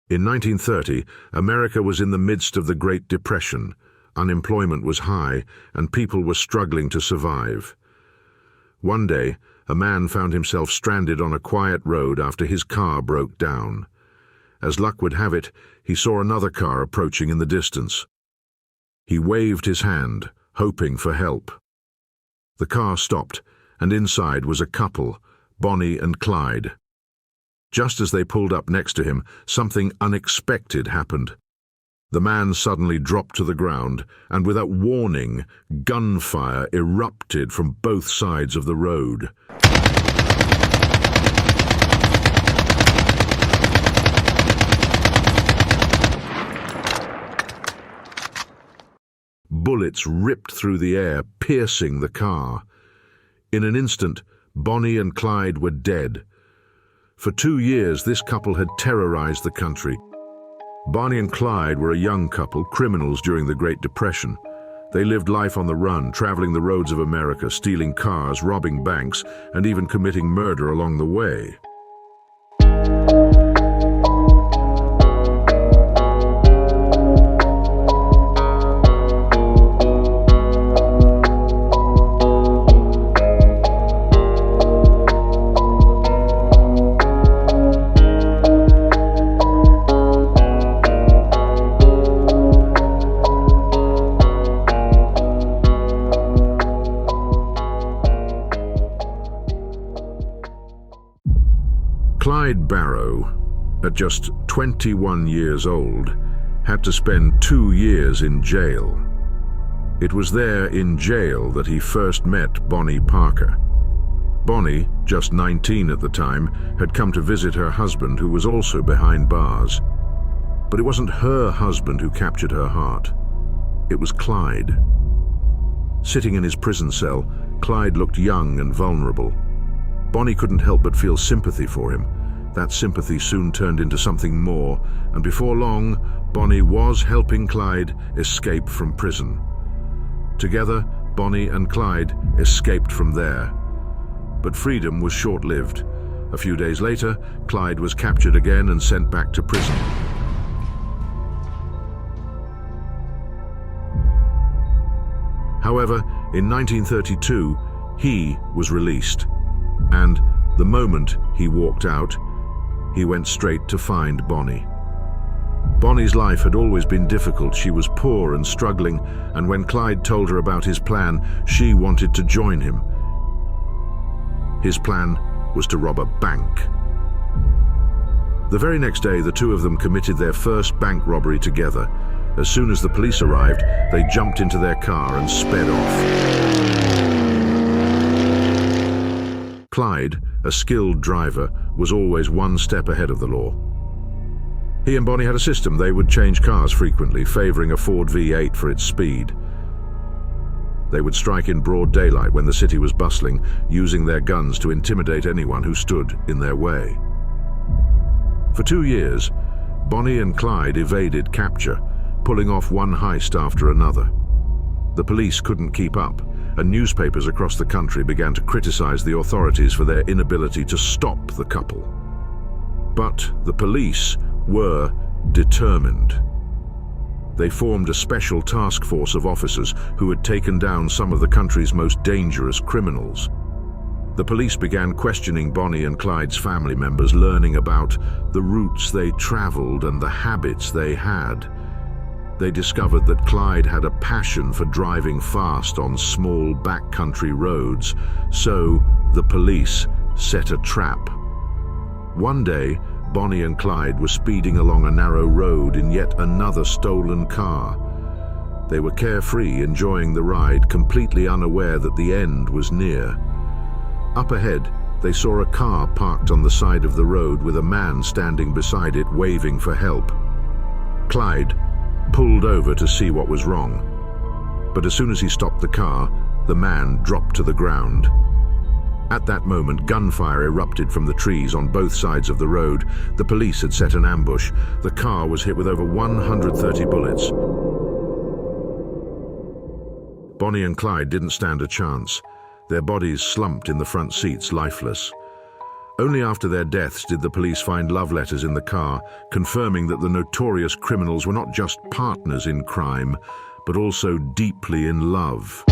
In 1930, America was in the midst of the Great Depression. Unemployment was high, and people were struggling to survive. One day, a man found himself stranded on a quiet road after his car broke down. As luck would have it, he saw another car approaching in the distance. He waved his hand, hoping for help. The car stopped, and inside was a couple, Bonnie and Clyde. Just as they pulled up next to him, something unexpected happened. The man suddenly dropped to the ground, and without warning, gunfire erupted from both sides of the road. Bullets ripped through the air, piercing the car. In an instant, Bonnie and Clyde were dead. For 2 years, this couple had terrorized the country. Bonnie and Clyde were a young couple, criminals during the Great Depression. They lived life on the run, traveling the roads of America, stealing cars, robbing banks, and even committing murder along the way. Clyde Barrow, at just 21 years old, had to spend 2 years in jail. It was there in jail that he first met Bonnie Parker. Bonnie, just 19 at the time, had come to visit her husband, who was also behind bars. But it wasn't her husband who captured her heart. It was Clyde. Sitting in his prison cell, Clyde looked young and vulnerable. Bonnie couldn't help but feel sympathy for him. That sympathy soon turned into something more, and before long, Bonnie was helping Clyde escape from prison. Together, Bonnie and Clyde escaped from there. But freedom was short-lived. A few days later, Clyde was captured again and sent back to prison. However, in 1932, he was released. And the moment he walked out, he went straight to find Bonnie. Bonnie's life had always been difficult. She was poor and struggling, and when Clyde told her about his plan, she wanted to join him. His plan was to rob a bank. The very next day, the two of them committed their first bank robbery together. As soon as the police arrived, they jumped into their car and sped off. Clyde, a skilled driver, was always one step ahead of the law. He and Bonnie had a system. They would change cars frequently, favoring a Ford V8 for its speed. They would strike in broad daylight when the city was bustling, using their guns to intimidate anyone who stood in their way. For 2 years, Bonnie and Clyde evaded capture, pulling off one heist after another. The police couldn't keep up, and newspapers across the country began to criticize the authorities for their inability to stop the couple. But the police were determined. They formed a special task force of officers who had taken down some of the country's most dangerous criminals. The police began questioning Bonnie and Clyde's family members, learning about the routes they traveled and the habits they had. They discovered that Clyde had a passion for driving fast on small backcountry roads, so the police set a trap. One day, Bonnie and Clyde were speeding along a narrow road in yet another stolen car. They were carefree, enjoying the ride, completely unaware that the end was near. Up ahead, they saw a car parked on the side of the road with a man standing beside it, waving for help. Clyde pulled over to see what was wrong. But as soon as he stopped the car, the man dropped to the ground. At that moment, gunfire erupted from the trees on both sides of the road. The police had set an ambush. The car was hit with over 130 bullets. Bonnie and Clyde didn't stand a chance. Their bodies slumped in the front seats, lifeless. Only after their deaths did the police find love letters in the car, confirming that the notorious criminals were not just partners in crime, but also deeply in love.